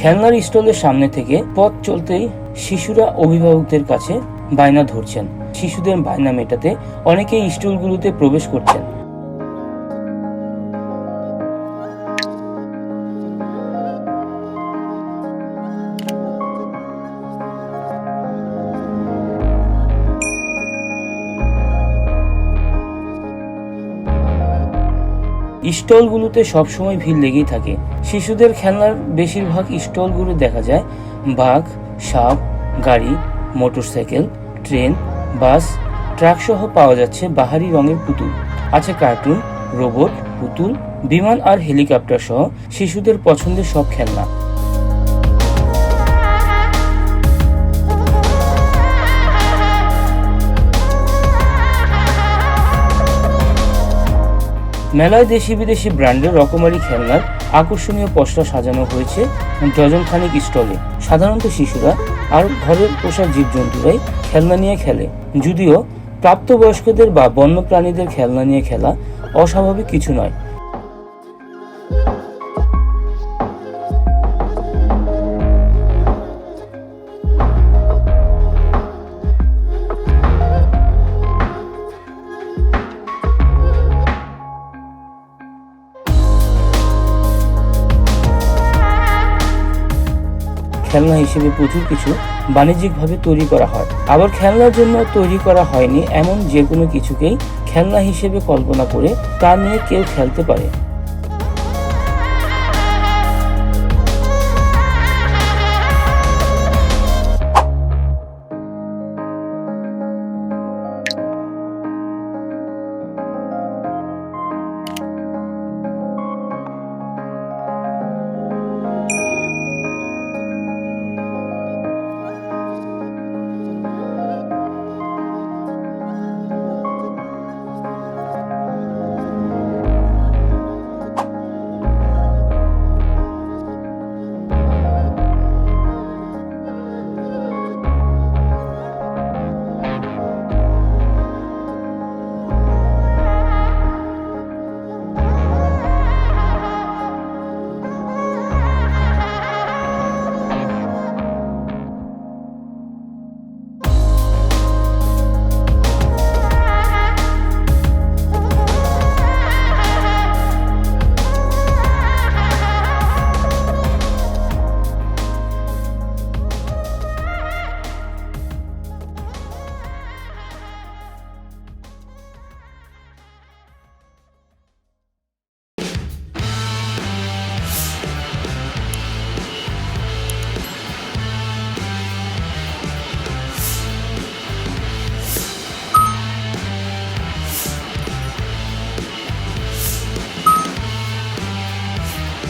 খেলনার স্টলের সামনে থেকে পথ চলতেই শিশুরা অভিভাবকদের কাছে বায়না ধরছেন। শিশুদের বায়না মেটাতে অনেকেই স্টলগুলোতে প্রবেশ করছেন। স্টলগুলোতে সবসময় ভিড় লেগেই থাকে। শিশুদের খেলনার বেশিরভাগ স্টলগুলো দেখা যায় বাঘ, সাপ, গাড়ি, মোটরসাইকেল, ট্রেন, বাস, ট্রাক সহ পাওয়া যাচ্ছে বাহারি রঙের পুতুল। আছে কার্টুন, রোবট, পুতুল, বিমান আর হেলিকপ্টার সহ শিশুদের পছন্দের সব খেলনা। মেলায় দেশি বিদেশি ব্র্যান্ডের রকমারি খেলনার আকর্ষণীয় পসরা সাজানো হয়েছে ডজন খানিক স্টলে। সাধারণত শিশুরা আর ঘরের পোষা জীবজন্তুরাই খেলনা নিয়ে খেলে, যদিও প্রাপ্তবয়স্কদের বা বন্যপ্রাণীদের খেলনা নিয়ে খেলা অস্বাভাবিক কিছু নয়। খেলনা হিসেবে প্রচুর কিছু বাণিজ্যিকভাবে তৈরি করা হয়, আবার খেলনার জন্য তৈরি করা হয়নি এমন যে কোনো কিছুকেই খেলনা হিসেবে কল্পনা করে তা নিয়ে কেউ খেলতে পারে।